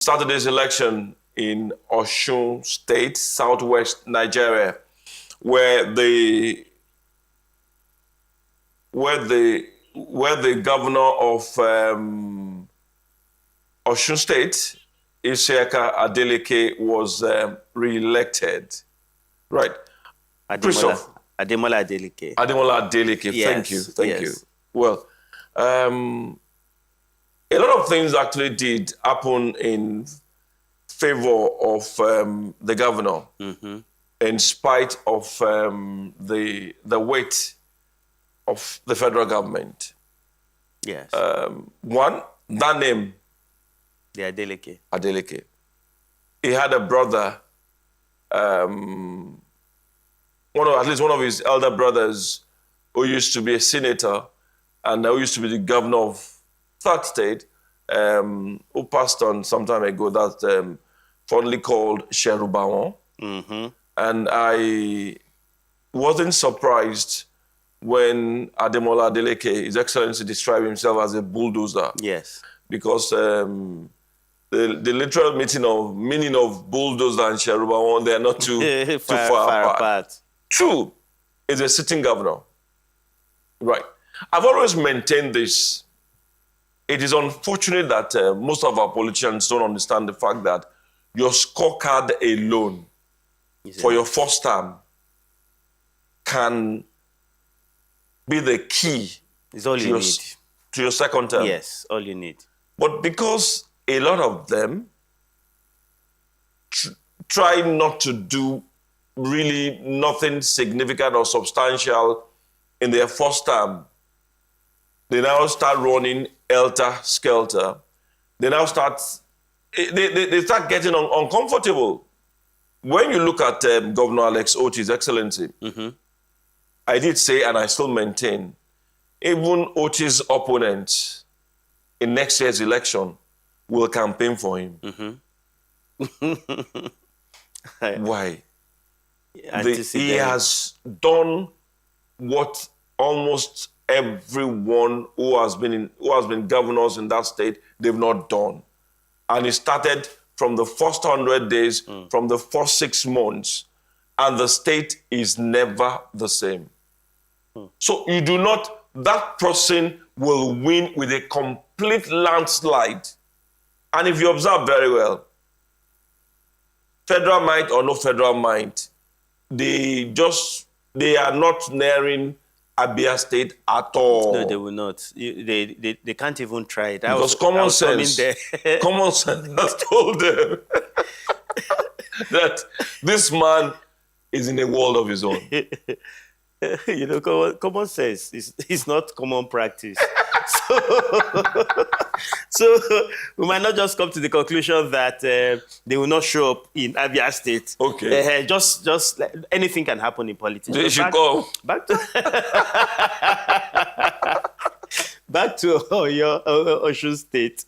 Saturday's election in Osun State, southwest Nigeria, where the governor of Osun State, Isiaka Adeleke, was re-elected. Right. Ademola Adeleke. Ademola Adeleke, Yes, thank you. Well, a lot of things actually did happen in favor of the governor, in spite of the weight of the federal government. Yes. One, that name, The Adeleke. Adeleke. He had a brother, at least one of his elder brothers, who used to be a senator and who used to be the governor of that state, who passed on some time ago, that's fondly called Sherubawan. And I wasn't surprised when Ademola Adeleke, His Excellency, described himself as a bulldozer. Yes. Because the literal meaning of bulldozer and Sherubawan, they're not too far apart. True, is a sitting governor. Right. I've always maintained this. It is unfortunate that most of our politicians don't understand the fact that your scorecard alone for your first term can be the key to your second term. Yes, all you need. But because a lot of them try not to do really nothing significant or substantial in their first term, they now start running helter-skelter. They now start, they start getting uncomfortable. When you look at Governor Alex Oti's Excellency, I did say, and I still maintain, even Oti's opponents in next year's election will campaign for him. Why? He has done what almost everyone who has been governors in that state, they've not done. And it started from the first 100 days, from the first 6 months, and the state is never the same. So that person will win with a complete landslide. And if you observe very well, federal might or no federal might, they are not nearing Abia State at all. No, they will not. They can't even try it. Because common sense has told them that this man is in a world of his own. You know, common sense is not common practice. So we might not just come to the conclusion that they will not show up in Abia State. Okay. Just anything can happen in politics. They should go. Back to Osun State.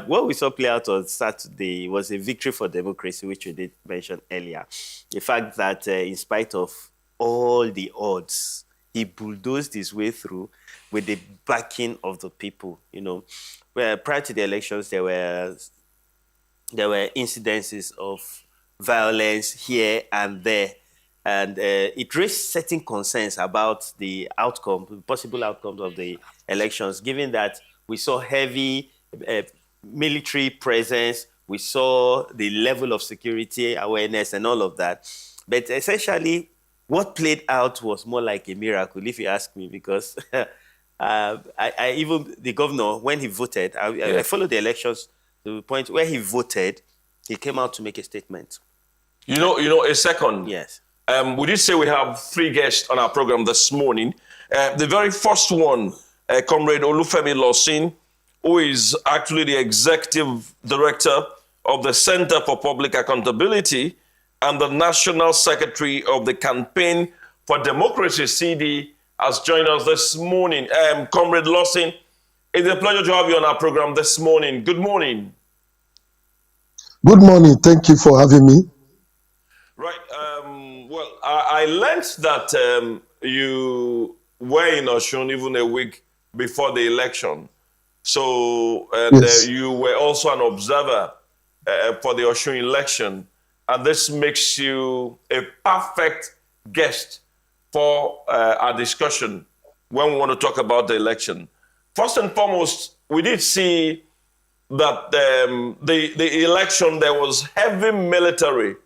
What we saw play out on Saturday was a victory for democracy, which we did mention earlier. The fact that in spite of all the odds, he bulldozed his way through with the backing of the people. You know, where prior to the elections, there were incidences of violence here and there, and it raised certain concerns about the possible outcomes of the elections, given that we saw heavy military presence, we saw the level of security awareness and all of that. But essentially, what played out was more like a miracle, if you ask me, because even the governor, when he voted, I followed the elections to the point where he voted, he came out to make a statement. You know, a second. Yes. We did say we have 3 guests on our program this morning. The very first one, Comrade Olufemi Losin, who is actually the executive director of the Center for Public Accountability and the National Secretary of the Campaign for Democracy, CD, has joined us this morning. Comrade Losin, it's a pleasure to have you on our program this morning. Good morning. Good morning. Thank you for having me. Right. Well, I learned that you were in Osun even a week before the election. So, and Yes. you were also an observer for the Osun election, and this makes you a perfect guest for our discussion when we want to talk about the election. First and foremost, we did see that the election, there was heavy military.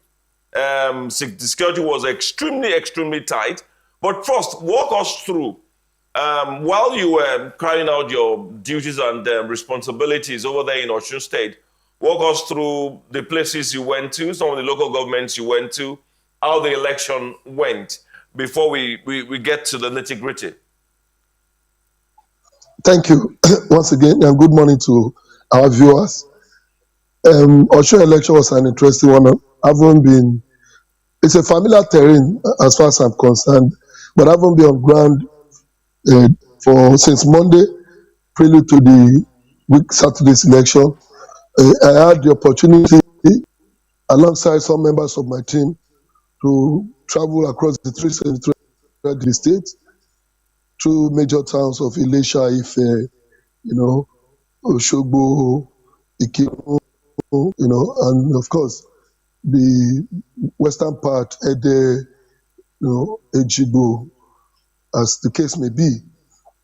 Security was extremely tight. But first, walk us through, while you were carrying out your duties and responsibilities over there in Osun State, walk us through the places you went to, some of the local governments you went to, how the election went, before we get to the nitty-gritty. Thank you once again, and good morning to our viewers. Osun election was an interesting one. It's a familiar terrain as far as I'm concerned, but I haven't been on ground for since Monday, prelude to the week Saturday's election. I had the opportunity, alongside some members of my team, to travel across the 373 states, through major towns of Ilesha, Ife, Oshogbo, Ikiru, and of course the western part, Ede, Ejibo, as the case may be,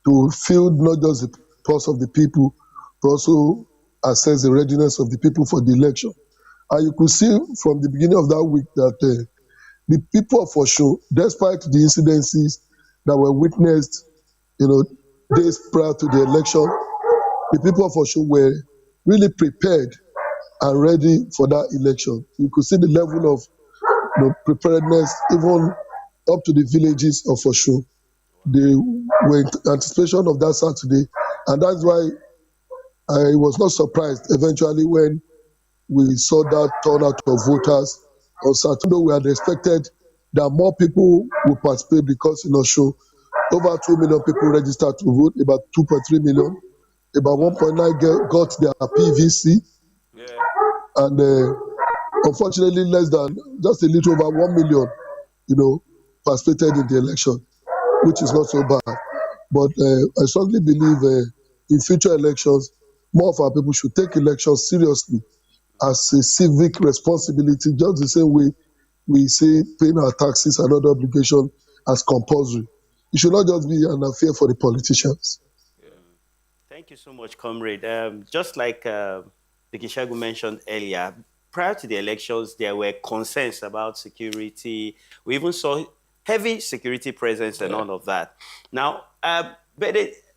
to feel not just the pulse of the people, but also assess the readiness of the people for the election. And you could see from the beginning of that week that the people of Osun, despite the incidences that were witnessed, days prior to the election, the people of Osun were really prepared and ready for that election. You could see the level of preparedness, even up to the villages of Osun. They were in anticipation of that Saturday, and that's why I was not surprised eventually when we saw that turnout of voters on Saturday. We had expected that more people would participate, because in Osun, over 2 million people registered to vote, about 2.3 million, about 1.9 got their PVC, and unfortunately less than, just a little over 1 million, participated in the election, which is not so bad. But I strongly believe in future elections, more of our people should take elections seriously as a civic responsibility, just the same way we say paying our taxes and other obligations as compulsory. It should not just be an affair for the politicians. Thank you so much, comrade. Just like Dikishagu mentioned earlier, prior to the elections, there were concerns about security. We even saw heavy security presence and all of that. Now, but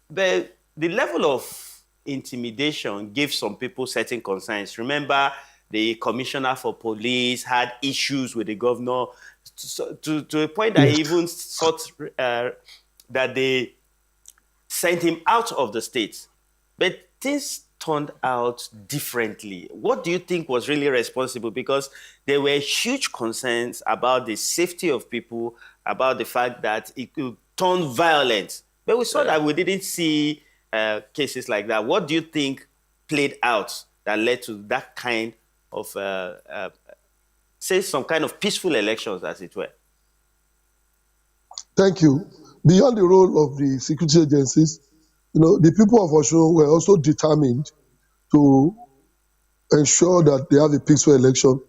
the level of intimidation gave some people certain concerns. Remember, the commissioner for police had issues with the governor to a point that he even thought that they sent him out of the state. But things turned out differently. What do you think was really responsible? Because there were huge concerns about the safety of people, about the fact that it could turn violent. But we saw that we didn't see cases like that. What do you think played out that led to that kind of, say, some kind of peaceful elections, as it were? Thank you. Beyond the role of the security agencies, the people of Osun were also determined to ensure that they have a peaceful election.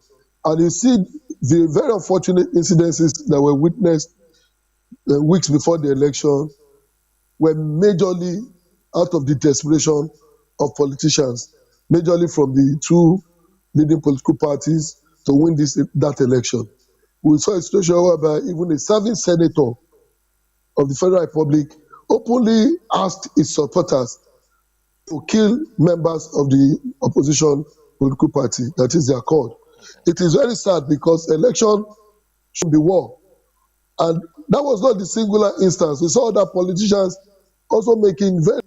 And you see the very unfortunate incidences that were witnessed weeks before the election were majorly out of the desperation of politicians, majorly from the two leading political parties to win that election. We saw a situation whereby even a serving senator of the Federal Republic openly asked its supporters to kill members of the opposition political party, that is their call. It is very sad, because election should be war. And that was not the singular instance. We saw that politicians also making very,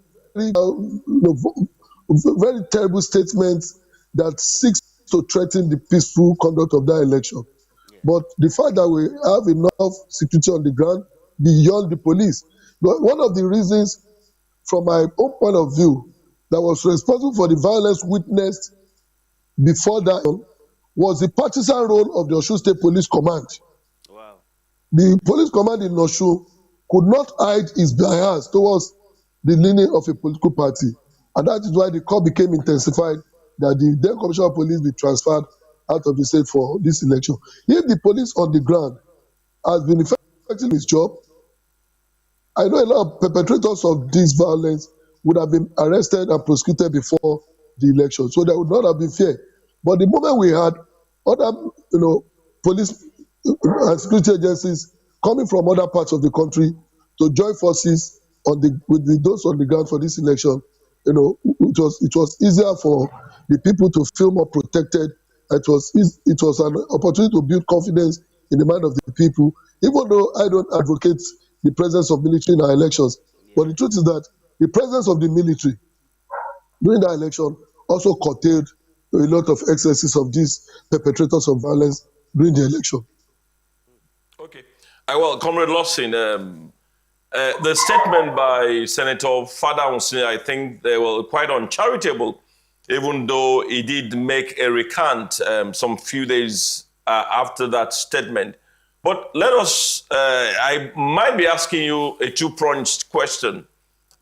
very terrible statements that seeks to threaten the peaceful conduct of that election. But the fact that we have enough security on the ground beyond the police, but one of the reasons, from my own point of view, that was responsible for the violence witnessed before that was the partisan role of the Osun State Police Command. Wow. The police command in Osun could not hide its bias towards the leaning of a political party. And that is why the call became intensified that the then Commissioner of Police be transferred out of the state for this election. If the police on the ground has been effective in his job, I know a lot of perpetrators of this violence would have been arrested and prosecuted before the election, so there would not have been fear. But the moment we had other, police and security agencies coming from other parts of the country to join forces with those on the ground for this election, it was easier for the people to feel more protected. It was an opportunity to build confidence in the mind of the people. Even though I don't advocate the presence of military in our elections, but the truth is that the presence of the military during the election also curtailed a lot of excesses of these perpetrators of violence during the election. Okay. Well, Comrade Lawson, the statement by Senator Fada Osun, I think they were quite uncharitable, even though he did make a recant some few days after that statement. But let us, I might be asking you a two-pronged question.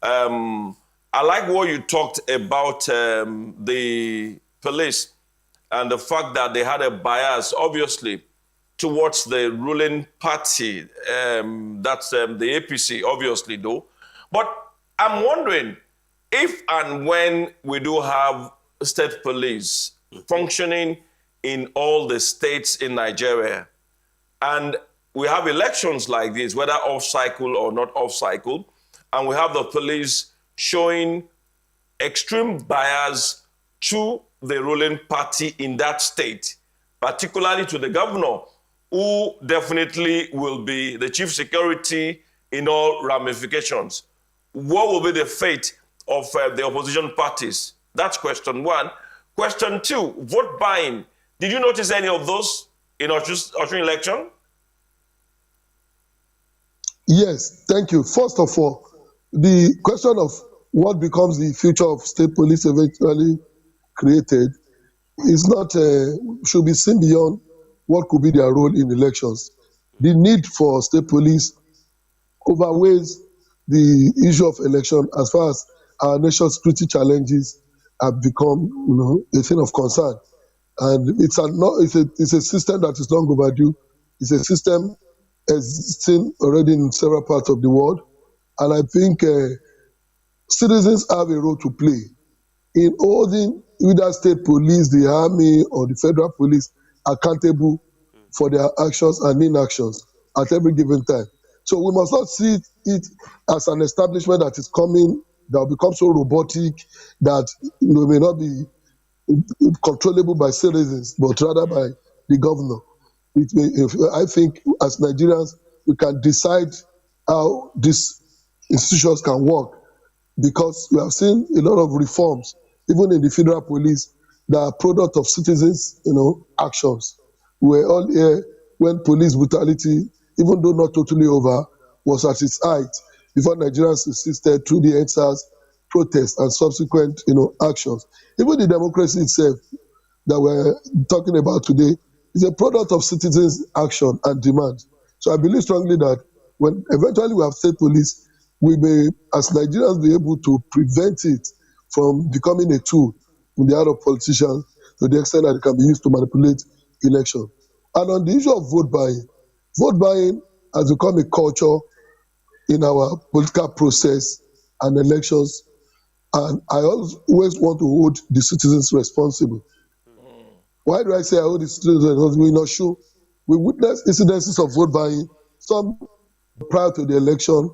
I like what you talked about the police and the fact that they had a bias, obviously, towards the ruling party. That's the APC, obviously, though. But I'm wondering if and when we do have state police functioning in all the states in Nigeria, and we have elections like this, whether off-cycle or not off-cycle, and we have the police showing extreme bias to the ruling party in that state, particularly to the governor, who definitely will be the chief security in all ramifications. What will be the fate of the opposition parties? That's question one. Question two, vote buying. Did you notice any of those in Osun election? Yes, thank you. First of all, the question of what becomes the future of state police eventually created is not should be seen beyond what could be their role in elections. The need for state police overweighs the issue of election as far as our nation's security challenges have become, a thing of concern. And it's a system that is long overdue. It's a system existing already in several parts of the world. And I think citizens have a role to play in holding either state police, the army, or the federal police accountable for their actions and inactions at every given time. So we must not see it as an establishment that is coming, that will become so robotic that may not be controllable by citizens, but rather by the governor. I think as Nigerians, we can decide how these institutions can work, because we have seen a lot of reforms, even in the federal police, that are product of citizens, actions. We were all here when police brutality, even though not totally over, was at its height before Nigerians insisted through the EndSARS protests and subsequent, actions. Even the democracy itself that we're talking about today is a product of citizens' action and demand. So I believe strongly that when eventually we have state police, we may, as Nigerians, be able to prevent it from becoming a tool in the hand of politicians to the extent that it can be used to manipulate elections. And on the issue of vote buying has become a culture in our political process and elections. And I always want to hold the citizens responsible. Why do I say I hold the citizens responsible? We're not sure. We witnessed incidences of vote buying, some prior to the election,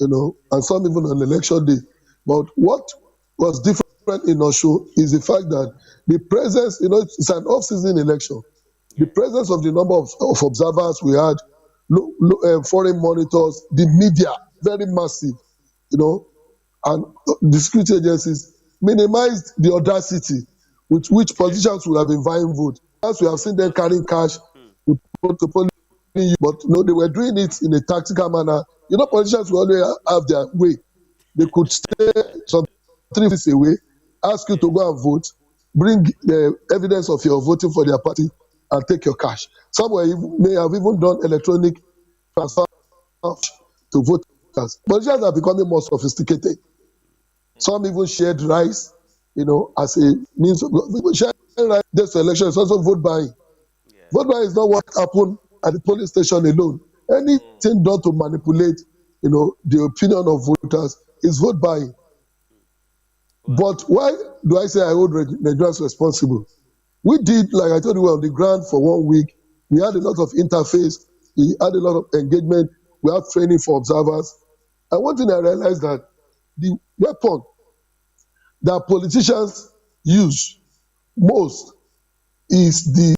and some even on election day. But what was different in Osun is the fact that the presence, it's an off-season election. The presence of the number of observers we had, foreign monitors, the media, very massive, and the security agencies minimized the audacity with which politicians would have been buying vote. As we have seen them carrying cash to polling you, but they were doing it in a tactical manner. Politicians will always have their way. They could stay some 3 weeks away, ask you to go and vote, bring the evidence of your voting for their party, and take your cash. Some may have even done electronic transfer to voters. Politicians are becoming more sophisticated. Some even shared rice as a means of sharing right this election is also vote buying. Yeah. Vote buying is not what happened at the polling station alone. Anything done to manipulate, the opinion of voters is vote buying. Wow. But why do I say I hold Nigerians responsible? We did, like I told you, we were on the ground for 1 week. We had a lot of interface. We had a lot of engagement. We had training for observers. And one thing I realized that the weapon that politicians use most is the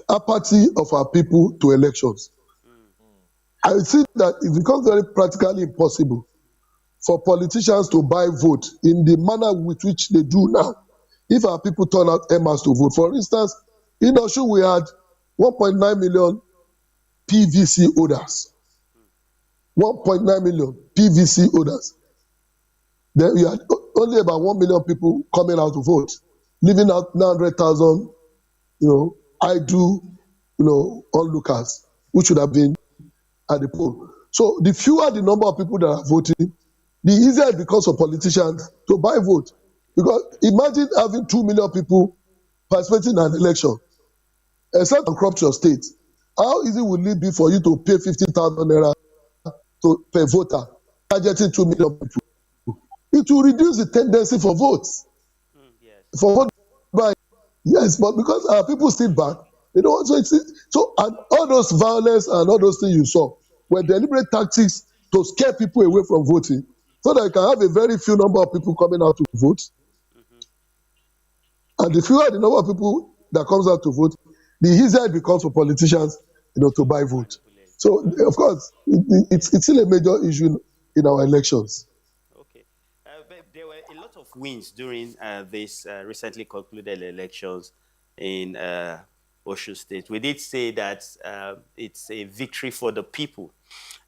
apathy of our people to elections. I see that it becomes very practically impossible for politicians to buy vote in the manner with which they do now if our people turn out en masse to vote. For instance, in Osun, we had 1.9 million PVC holders. 1.9 million PVC holders. Then we had only about 1 million people coming out to vote, leaving out 900,000, idle, onlookers, which should have been at the poll. So the fewer the number of people that are voting, the easier it becomes for politicians to buy vote. Because imagine having 2 million people participating in an election, except bankrupt your state. How easy would it be for you to pay 50,000 naira per voter, targeting 2 million people? It will reduce the tendency for votes. Yes. For vote buying. Yes, but because our people sit back, they don't want to. So, and all those violence and all those things you saw were deliberate tactics to scare people away from voting, so that you can have a very few number of people coming out to vote. And the fewer the number of people that comes out to vote, the easier it becomes for politicians, to buy vote. So, of course, it's still a major issue in our elections. Okay. But there were a lot of wins during these recently concluded elections in Osun State. We did say that it's a victory for the people.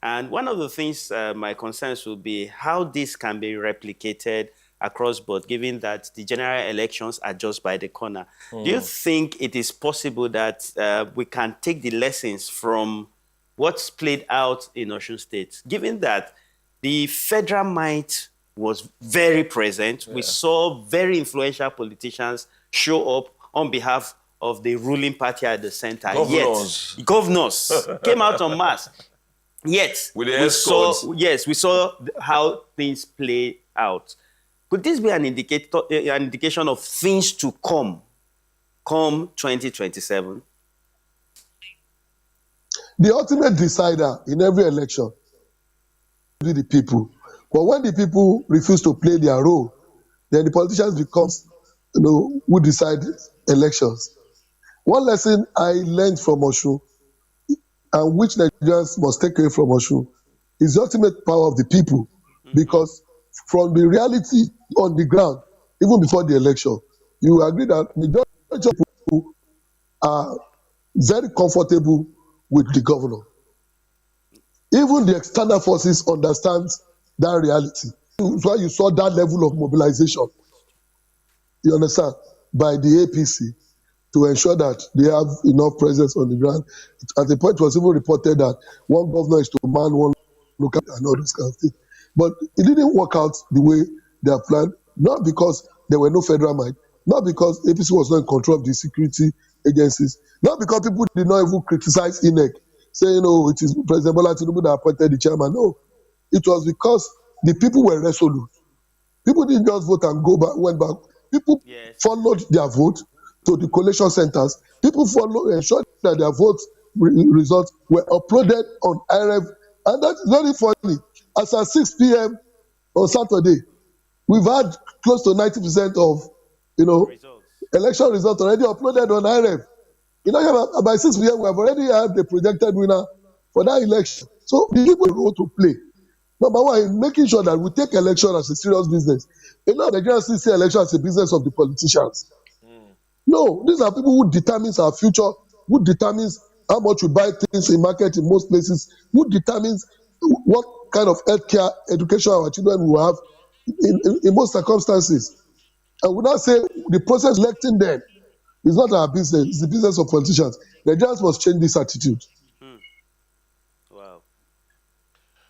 And one of the things my concerns would be how this can be replicated across board, given that the general elections are just by the corner. Do you think it is possible that we can take the lessons from what's played out in Osun State, given that the federal might was very present? Yeah. We saw very influential politicians show up on behalf of the ruling party at the center. Governors. Yet, governors came out en masse. Yet, with the escorts. We saw how things play out. Could this be an indication of things to come 2027? The ultimate decider in every election will be the people. But when the people refuse to play their role, then the politicians becomes, who decide elections. One lesson I learned from Osun, and which Nigerians must take away from Osun, is the ultimate power of the people. Because from the reality on the ground, even before the election, you will agree that majority of people are very comfortable with the governor. Even the external forces understand that reality. That's why you saw that level of mobilization, you understand, by the APC to ensure that they have enough presence on the ground. At the point, it was even reported that one governor is to man one local and all those kind of things. But it didn't work out the way they had planned, not because there were no federal might, not because APC was not in control of the security agencies, not because people did not even criticize INEC, saying, it is President Bola Tinubu that appointed the chairman. No, it was because the people were resolute. People didn't just vote and went back. People followed their vote to the collation centers. People ensured that their vote results were uploaded on IREV. And that is very funny. As at 6 p.m. on Saturday, we've had close to 90% of, election results already uploaded on IREV. By 6 p.m. we have already had the projected winner for that election. So the people have a role to play. Number one, making sure that we take election as a serious business. A lot of Nigerians still see election as a business of the politicians. No, these are people who determines our future, who determines how much we buy things in market in most places, who determines what kind of healthcare education our children will have in most circumstances. And we now say the process electing them is not our business, it's the business of politicians. Nigerians must change this attitude. Wow.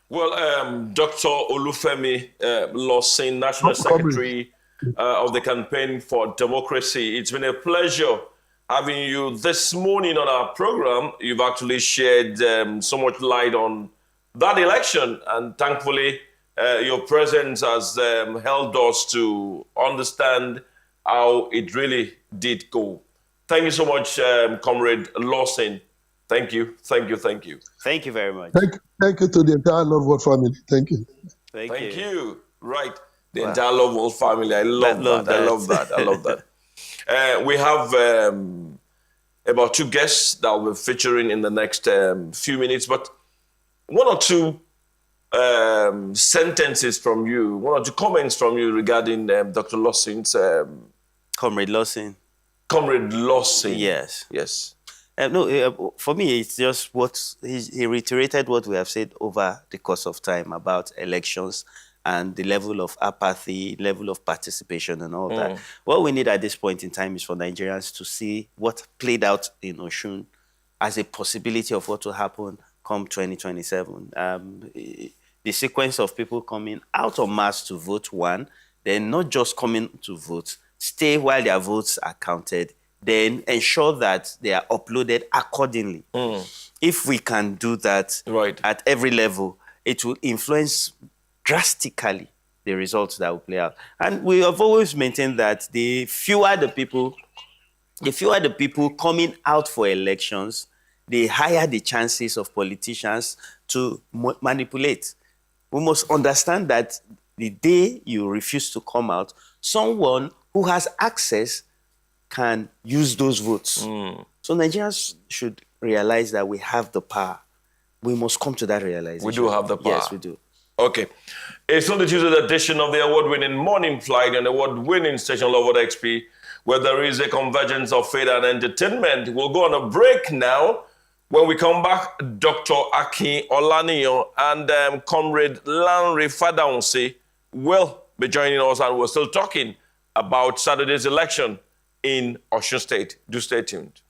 Well, Dr. Olufemi Losin, National Secretary of the campaign for democracy. It's been a pleasure having you this morning on our program. You've actually shared so much light on that election, and thankfully your presence has helped us to understand how it really did go. Thank you so much, Comrade Lawson. Thank you, thank you, thank you. Thank you very much. Thank you to the entire Love World family. Thank you. Thank you. Right. The entire Love World family. I love that. I love that. I love that. We have about 2 guests that will be featuring in the next few minutes, but 1 or 2 sentences from you, 1 or 2 comments from you regarding Dr. Lawson's... Comrade Lawson. Comrade Lawson. Yes. Yes. No, for me, it's just what he reiterated what we have said over the course of time about elections and the level of apathy, level of participation and all that. What we need at this point in time is for Nigerians to see what played out in Osun as a possibility of what will happen come 2027. The sequence of people coming out en masse to vote, one, then not just coming to vote, stay while their votes are counted, then ensure that they are uploaded accordingly. If we can do that at every level, it will influence drastically the results that will play out. And we have always maintained that the fewer the people coming out for elections, the higher the chances of politicians to manipulate. We must understand that the day you refuse to come out, someone who has access can use those votes. So Nigerians should realize that we have the power. We must come to that realization. We do have the power. Yes, we do. Okay. It's on the Tuesday edition of the award-winning Morning Flight and award-winning station Love World XP, where there is a convergence of faith and entertainment. We'll go on a break now. When we come back, Dr. Akin Olaniyan and Comrade Lanre Fadaunsi will be joining us, and we're still talking about Saturday's election in Osun State. Do stay tuned.